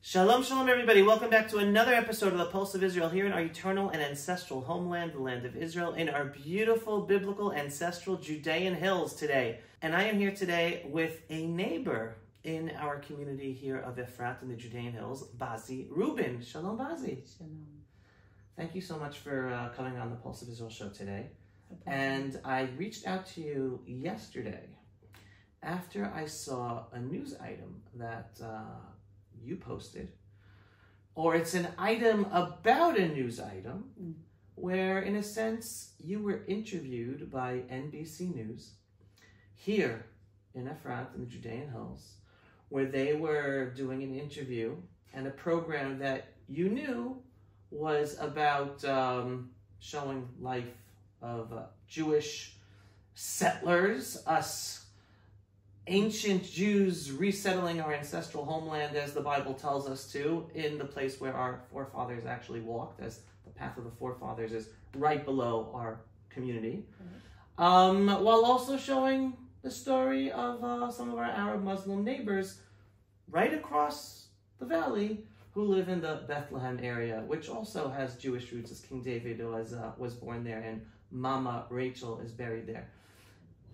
Shalom, shalom, everybody. Welcome back to another episode of the Pulse of Israel here in our eternal and ancestral homeland, the land of Israel, in our beautiful, biblical, ancestral Judean hills today. And I am here today with a neighbor in our community here of Efrat in the Judean hills, Bazy Rubin. Shalom, Bazy. Shalom. Thank you so much for coming on the Pulse of Israel show today. And I reached out to you yesterday after I saw a news item that you posted, or it's an item about a news item where, in a sense, you were interviewed by NBC News here in Efrat in the Judean hills, where they were doing an interview and a program that you knew was about showing life of Jewish settlers, us ancient Jews resettling our ancestral homeland as the Bible tells us to, in the place where our forefathers actually walked, as the path of the forefathers is right below our community, while also showing the story of some of our Arab Muslim neighbors right across the valley who live in the Bethlehem area, which also has Jewish roots, as King David was born there and Mama Rachel is buried there.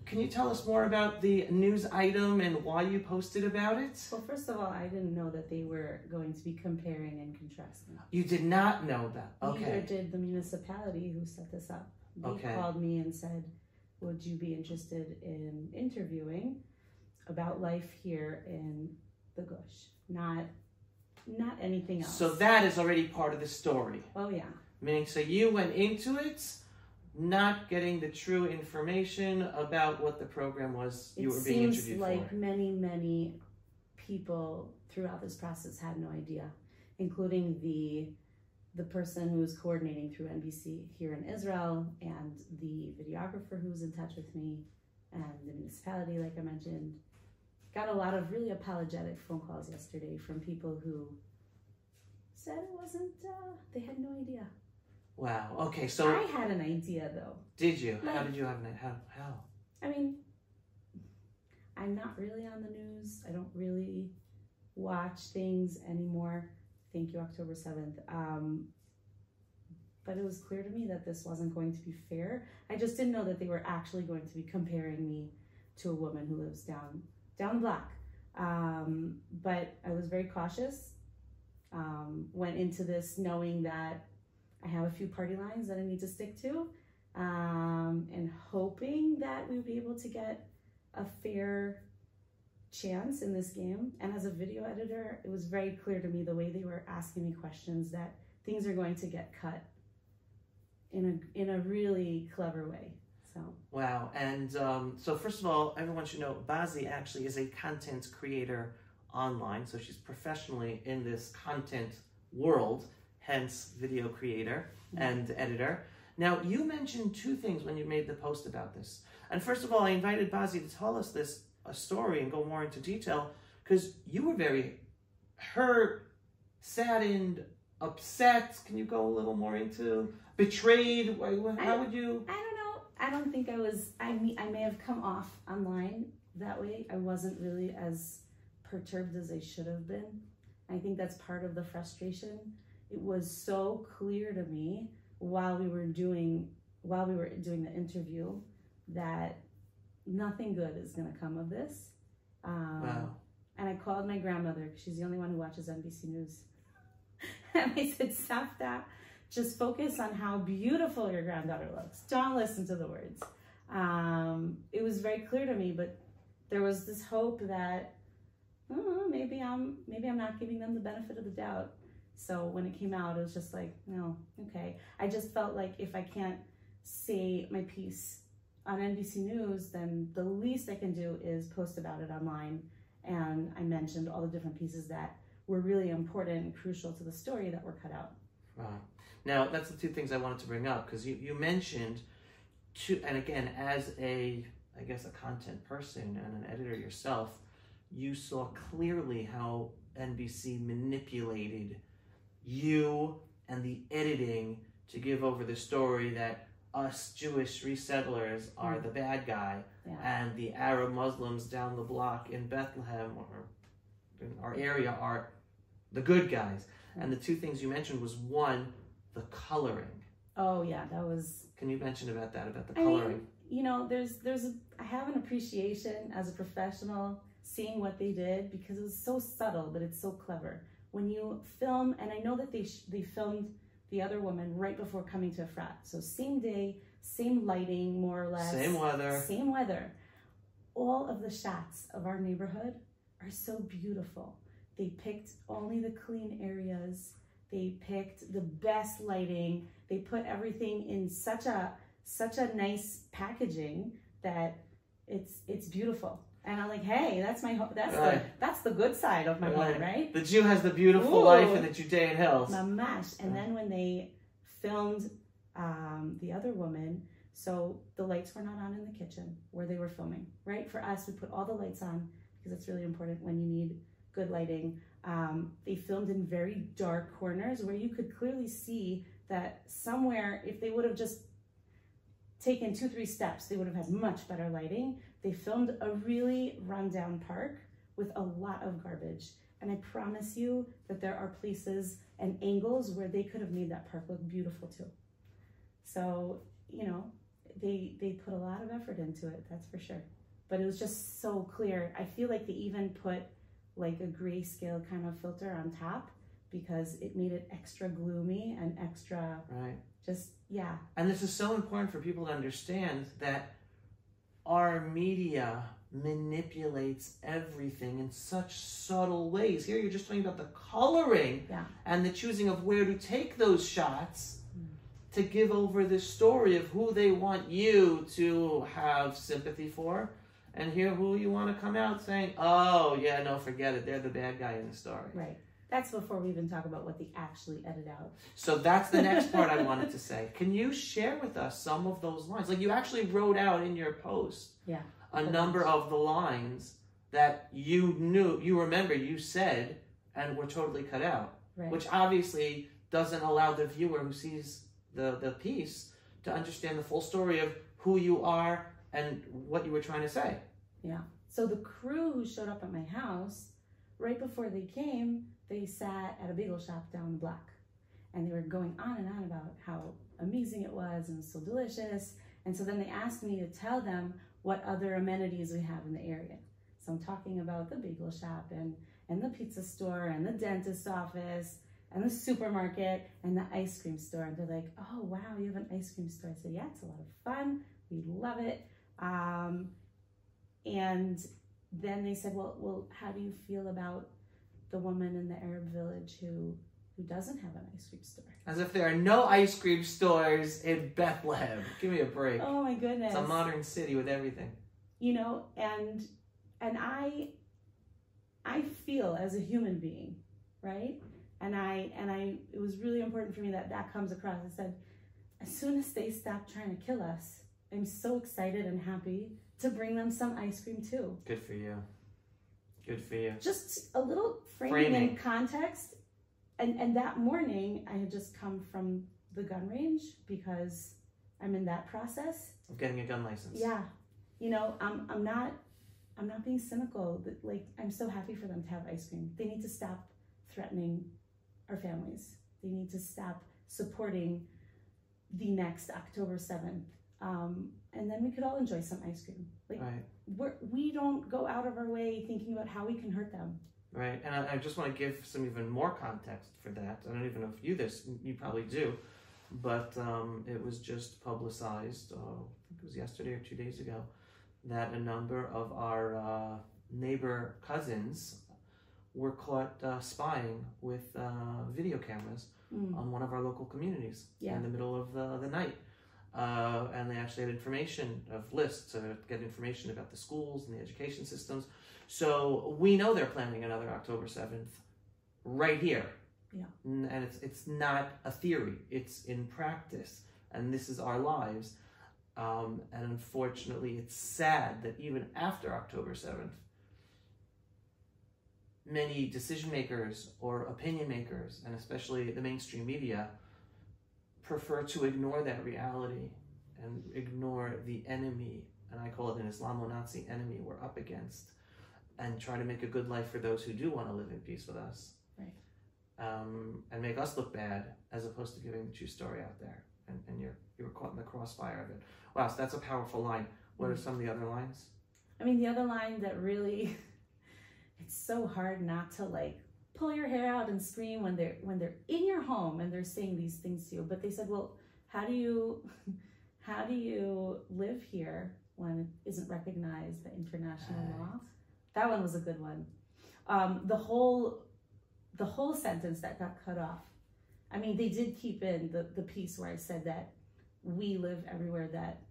Can you tell us more about the news item and why you posted about it? Well, first of all, I didn't know that they were going to be comparing and contrasting. You did not know that. Okay. Neither did the municipality who set this up. They called me and said, would you be interested in interviewing about life here in the Gush? Not anything else. So that is already part of the story. Oh, yeah. Meaning, so you went into it not getting the true information about what the program was you were being interviewed for. It seems like many people throughout this process had no idea, including the person who was coordinating through NBC here in Israel, and the videographer who was in touch with me, and the municipality, like I mentioned. Got a lot of really apologetic phone calls yesterday from people who said it wasn't, they had no idea. Wow. Okay, so I had an idea, though. Did you? How did you have an idea? How? I mean, I'm not really on the news. I don't really watch things anymore. Thank you, October 7th. But it was clear to me that this wasn't going to be fair. I just didn't know that they were actually going to be comparing me to a woman who lives down the block. But I was very cautious. Went into this knowing that I have a few party lines that I need to stick to, and hoping that we would be able to get a fair chance in this game. And as a video editor, it was very clear to me the way they were asking me questions that things are going to get cut in a really clever way. So. Wow. And so first of all, everyone should know Bazy actually is a content creator online. So she's professionally in this content world, hence video creator and editor. Now, you mentioned two things when you made the post about this. And first of all, I invited Bazy to tell us a story and go more into detail, because you were very hurt, saddened, upset. Can you go a little more into betrayed? How would you? I don't know. I don't think I was. I may have come off online that way. I wasn't really as perturbed as I should have been. I think that's part of the frustration. It was so clear to me while we were doing the interview that nothing good is going to come of this. Wow. And I called my grandmother, because she's the only one who watches NBC News. And I said, Savta, just focus on how beautiful your granddaughter looks. Don't listen to the words. It was very clear to me, but there was this hope that maybe I'm not giving them the benefit of the doubt. So when it came out, it was just like, no, okay. I just felt like if I can't say my piece on NBC News, then the least I can do is post about it online. And I mentioned all the different pieces that were really important and crucial to the story that were cut out. Right. Now, that's the two things I wanted to bring up, because you mentioned, and again, as I guess a content person and an editor yourself, you saw clearly how NBC manipulated you and the editing to give over the story that us Jewish resettlers are the bad guy, and the Arab Muslims down the block in Bethlehem or in our area are the good guys. And the two things you mentioned was one, the coloring. Oh yeah, that was. Can you mention about that, about the coloring? You know, I have an appreciation as a professional seeing what they did, because it was so subtle, but it's so clever. When you film, and I know that they filmed the other woman right before coming to Efrat. So same day, same lighting, more or less. Same weather. Same weather. All of the shots of our neighborhood are so beautiful. They picked only the clean areas. They picked the best lighting. They put everything in such a nice packaging that it's beautiful. And I'm like, hey, that's my that's the good side of my home, right? The Jew has the beautiful life in the Judean hills. Mamash. And then when they filmed the other woman, so the lights were not on in the kitchen where they were filming, right? For us, we put all the lights on because it's really important when you need good lighting. They filmed in very dark corners where you could clearly see that somewhere, if they would have just taken 2-3 steps, they would have had much better lighting. They filmed a really rundown park with a lot of garbage. And I promise you that there are places and angles where they could have made that park look beautiful too. So, you know, they put a lot of effort into it, that's for sure. But it was just so clear. I feel like they even put like a grayscale kind of filter on top because it made it extra gloomy and extra, just, yeah. And this is so important for people to understand that our media manipulates everything in such subtle ways. Here you're just talking about the coloring and the choosing of where to take those shots to give over this story of who they want you to have sympathy for, and here who you want to come out saying, oh, yeah, no, forget it. They're the bad guy in the story. Right. That's before we even talk about what they actually edit out. So that's the next part I wanted to say. Can you share with us some of those lines? Like you actually wrote out in your post a number of the lines that you remember you said and were totally cut out, which obviously doesn't allow the viewer who sees the piece to understand the full story of who you are and what you were trying to say. Yeah. So the crew who showed up at my house, right before they came, they sat at a bagel shop down the block. And they were going on and on about how amazing it was and so delicious. And so then they asked me to tell them what other amenities we have in the area. So I'm talking about the bagel shop and the pizza store and the dentist office and the supermarket and the ice cream store. And they're like, oh, wow, you have an ice cream store. I said, yeah, it's a lot of fun. We love it. And then they said, well, how do you feel about the woman in the Arab village who doesn't have an ice cream store? As if there are no ice cream stores in Bethlehem. Give me a break. Oh my goodness. It's a modern city with everything. You know, and I feel as a human being, right? And it was really important for me that comes across. I said, as soon as they stop trying to kill us, I'm so excited and happy to bring them some ice cream too. Good for you. Good for you. Just a little framing and context. And that morning, I had just come from the gun range because I'm in that process of getting a gun license. Yeah, you know, I'm not being cynical. But like, I'm so happy for them to have ice cream. They need to stop threatening our families. They need to stop supporting the next October 7th. And then we could all enjoy some ice cream. Like, we don't go out of our way thinking about how we can hurt them. Right, and I just want to give some even more context for that. I don't even know if you probably do, but it was just publicized, I think it was yesterday or 2 days ago, that a number of our neighbor cousins were caught spying with video cameras on one of our local communities in the middle of the night. And they actually had information of lists to get information about the schools and the education systems. So we know they're planning another October 7th right here. Yeah. And it's not a theory, it's in practice. And this is our lives. And unfortunately, it's sad that even after October 7th, many decision makers or opinion makers, and especially the mainstream media, prefer to ignore that reality and ignore the enemy, and I call it an Islamo-Nazi enemy we're up against, and try to make a good life for those who do want to live in peace with us. Right. and make us look bad, as opposed to giving the true story out there. And you were caught in the crossfire of it. Wow, so that's a powerful line. What are some of the other lines? I mean, the other line that really, it's so hard not to like pull your hair out and scream when they're in your home and they're saying these things to you. But they said, well, how do you live here when it isn't recognized by international law? That one was a good one. The whole sentence that got cut off. I mean, they did keep in the piece where I said that we live everywhere that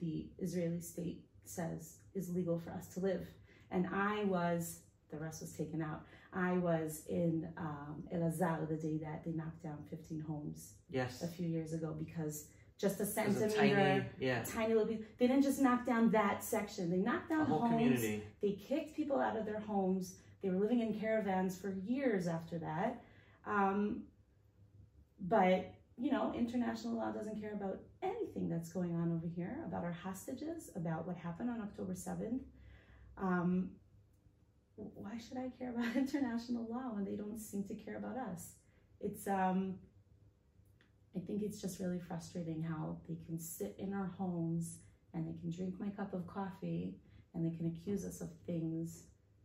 the Israeli state says is legal for us to live. And the rest was taken out. I was in Elazar the day that they knocked down 15 homes a few years ago, because just a centimeter, tiny little piece. They didn't just knock down that section. They knocked down the whole homes. Community. They kicked people out of their homes. They were living in caravans for years after that. But, international law doesn't care about anything that's going on over here, about our hostages, about what happened on October 7th. Why should I care about international law when they don't seem to care about us? It's, I think it's just really frustrating how they can sit in our homes and they can drink my cup of coffee and they can accuse us of things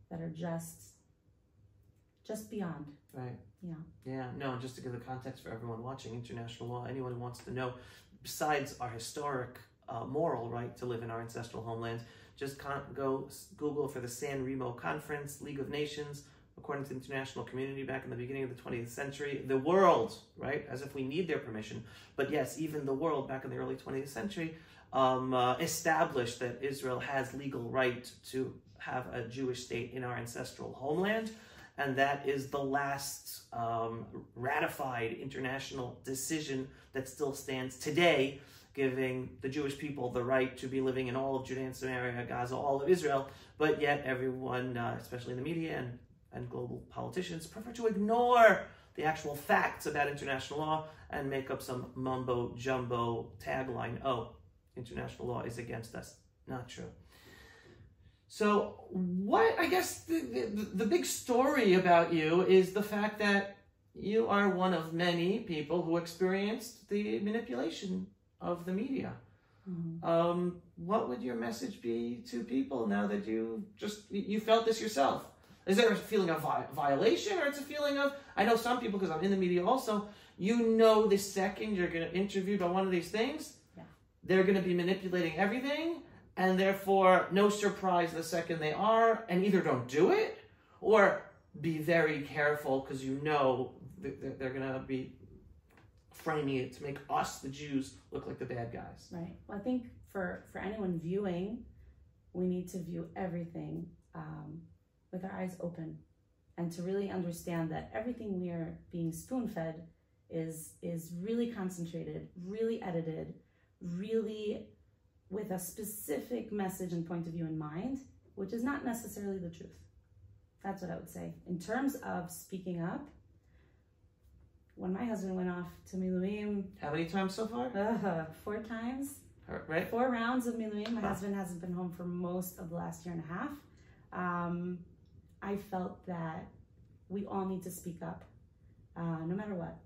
that are just beyond. Right. Yeah. Yeah. No, just to give the context for everyone watching, international law, anyone who wants to know, besides our historic moral right to live in our ancestral homelands, just go Google for the San Remo Conference, League of Nations, according to the international community back in the beginning of the 20th century. The world, right, as if we need their permission, but yes, even the world back in the early 20th century established that Israel has legal right to have a Jewish state in our ancestral homeland. And that is the last ratified international decision that still stands today, giving the Jewish people the right to be living in all of Judea and Samaria, Gaza, all of Israel. But yet everyone, especially in the media and global politicians, prefer to ignore the actual facts about international law and make up some mumbo-jumbo tagline, oh, international law is against us. Not true. So I guess the big story about you is the fact that you are one of many people who experienced the manipulation of the media. Mm-hmm. What would your message be to people now that you felt this yourself? Is there a feeling of violation, or it's a feeling of, I know some people, because I'm in the media also, the second you're going to interview about one of these things, they're going to be manipulating everything. And therefore, no surprise the second they are, and either don't do it, or be very careful because they're going to be framing it to make us, the Jews, look like the bad guys. Right. Well, I think for anyone viewing, we need to view everything with our eyes open, and to really understand that everything we are being spoon-fed is really concentrated, really edited, really with a specific message and point of view in mind, which is not necessarily the truth. That's what I would say. In terms of speaking up, when my husband went off to Miluim... How many times so far? 4 times. Right. 4 rounds of Miluim. My husband hasn't been home for most of the last year and a half. I felt that we all need to speak up, no matter what.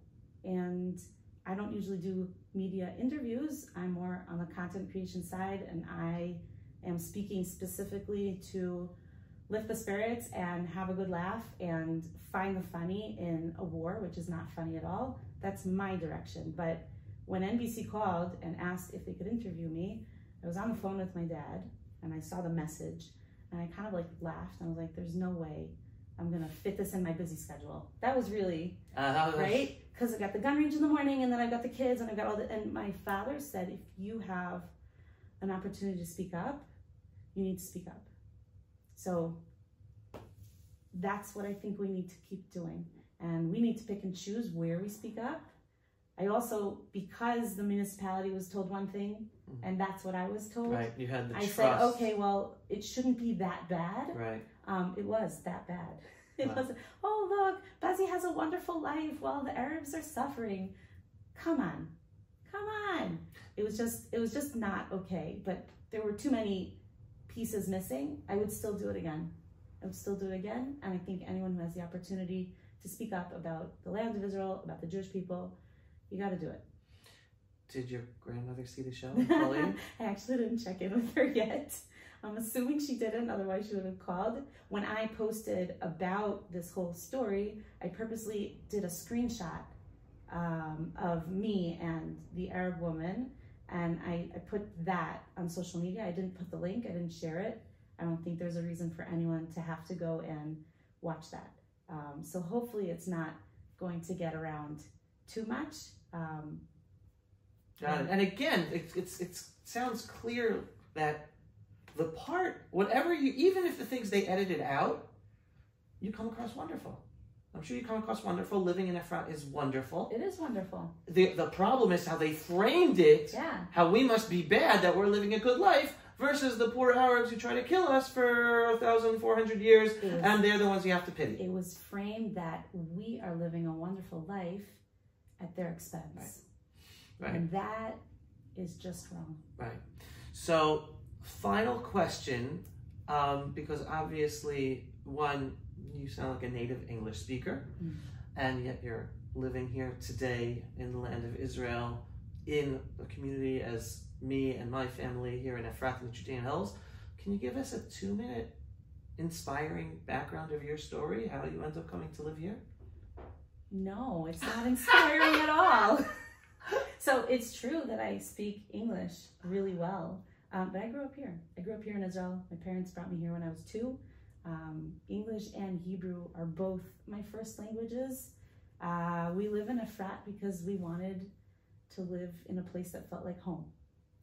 And I don't usually do media interviews. I'm more on the content creation side, and I am speaking specifically to lift the spirits and have a good laugh and find the funny in a war, which is not funny at all. That's my direction. But when NBC called and asked if they could interview me, I was on the phone with my dad and I saw the message and I kind of laughed. And I was like, there's no way I'm gonna fit this in my busy schedule. That was really right, because I got the gun range in the morning, and then I got the kids, and I got and my father said, if you have an opportunity to speak up, you need to speak up. So that's what I think we need to keep doing, and we need to pick and choose where we speak up. I also, because the municipality was told one thing, and that's what I was told. Right, you had the trust. I said, okay, well, it shouldn't be that bad. Right. It was that bad. It wasn't, oh, look, Bazy has a wonderful life while the Arabs are suffering. Come on. It was just not okay. But there were too many pieces missing. I would still do it again. And I think anyone who has the opportunity to speak up about the land of Israel, about the Jewish people, you got to do it. Did your grandmother see the show and call you? I actually didn't check in with her yet. I'm assuming she didn't, otherwise she would have called. When I posted about this whole story, I purposely did a screenshot of me and the Arab woman, and I put that on social media. I didn't put the link, I didn't share it. I don't think there's a reason for anyone to have to go and watch that. So hopefully it's not going to get around too much. Got it. And again, it sounds clear that the part, whatever you, even if the things they edited out, you come across wonderful. I'm sure you come across wonderful. Living in Efrat is wonderful. It is wonderful. The problem is how they framed it, yeah. How we must be bad that we're living a good life, versus the poor Arabs who try to kill us for 1,400 years, and they're the ones you have to pity. It was framed that we are living a wonderful life at their expense. Right. And that is just wrong. Right. So, final question, because obviously, one, you sound like a native English speaker, and yet you're living here today in the land of Israel, in a community as me and my family here in Efrat in the Judean Hills. Can you give us a 2-minute inspiring background of your story, how you end up coming to live here? No, it's not inspiring at all. So it's true that I speak English really well, but I grew up here. I grew up here in Israel. My parents brought me here when I was 2. English and Hebrew are both my first languages. We live in Efrat because we wanted to live in a place that felt like home.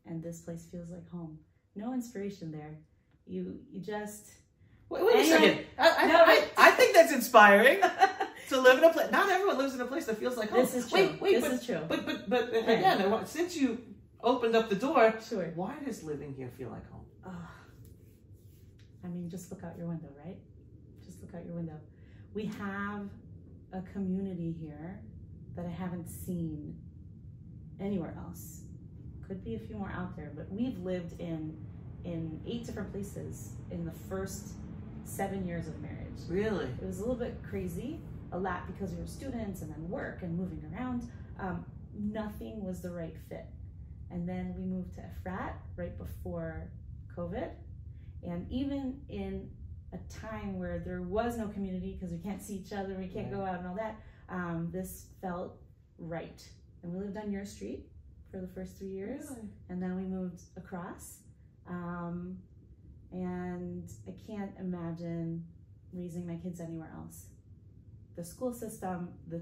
And this place feels like home. No inspiration there. You just... Wait a second. I think that's inspiring. To live in a place. Not everyone lives in a place that feels like home. This is true. This is true. But again, since you opened up the door, sure. Why does living here feel like home? I mean, just look out your window, right? Just look out your window. We have a community here that I haven't seen anywhere else. Could be a few more out there, but we've lived in 8 different places in the first 7 years of marriage. Really? It was a little bit crazy, a lot because we were students and then work and moving around. Nothing was the right fit. And then we moved to Efrat right before COVID. And even in a time where there was no community because we can't see each other, we can't go out and all that, this felt right. And we lived on your street for the first 3 years. Really? And then we moved across. And I can't imagine raising my kids anywhere else. The school system, the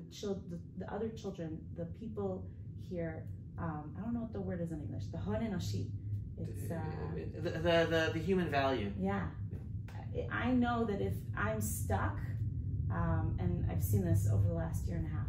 other children, the people here, I don't know what the word is in English, the hon enoshi. It's the human value. Yeah. I know that if I'm stuck, and I've seen this over the last year and a half,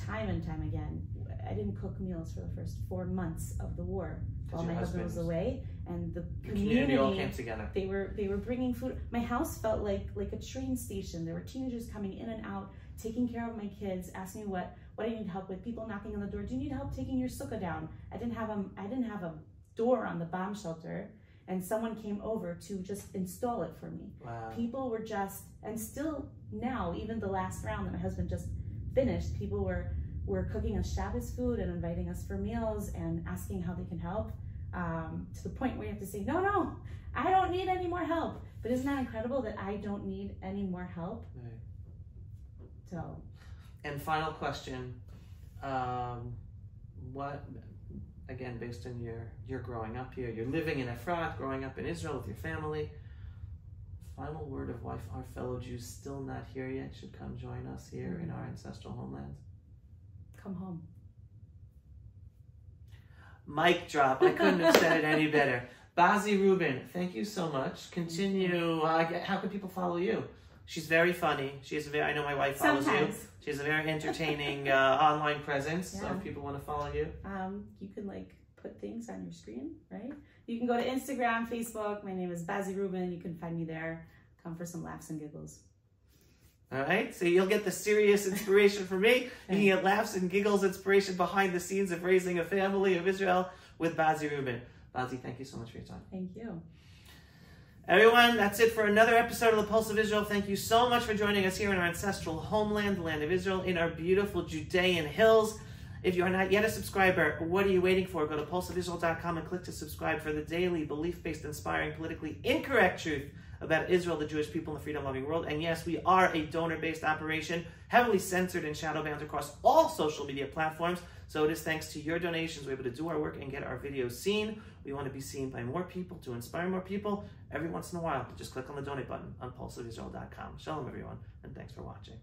time and time again, I didn't cook meals for the first 4 months of the war while my husband was away, and the community all came together. They were bringing food. My house felt like a train station. There were teenagers coming in and out, taking care of my kids, asking me what I need help with. People knocking on the door. Do you need help taking your sukkah down? I didn't have a door on the bomb shelter, and someone came over to just install it for me. Wow. People were just, and still now, even the last round that my husband just finished, people were cooking us Shabbos food and inviting us for meals and asking how they can help, to the point where you have to say, no, I don't need any more help. But isn't that incredible that I don't need any more help? Right. So. And final question, what, again, based on your growing up here, you're living in Efrat, growing up in Israel with your family, final word of why our fellow Jews still not here yet should come join us here in our ancestral homeland? Come home. Mic drop. I couldn't have said it any better. Bazy Rubin, thank you so much. Continue. How can people follow you? She's very funny. I know my wife follows Sometimes. you. She has a very entertaining online presence. Yeah. So if people want to follow you. You can put things on your screen, right? You can go to Instagram, Facebook. My name is Bazy Rubin. You can find me there. Come for some laughs and giggles. All right, so you'll get the serious inspiration from me. You can get laughs and giggles inspiration behind the scenes of raising a family of Israel with Bazy Rubin. Bazy, thank you so much for your time. Thank you. Everyone, that's it for another episode of the Pulse of Israel. Thank you so much for joining us here in our ancestral homeland, the land of Israel, in our beautiful Judean hills. If you are not yet a subscriber, what are you waiting for? Go to pulseofisrael.com and click to subscribe for the daily, belief-based, inspiring, politically incorrect truth about Israel, the Jewish people, and the freedom-loving world. And yes, we are a donor-based operation, heavily censored and shadow-banned across all social media platforms. So it is thanks to your donations we're able to do our work and get our videos seen. We want to be seen by more people, to inspire more people. Every once in a while, just click on the donate button on pulseofisrael.com. Shalom, everyone, and thanks for watching.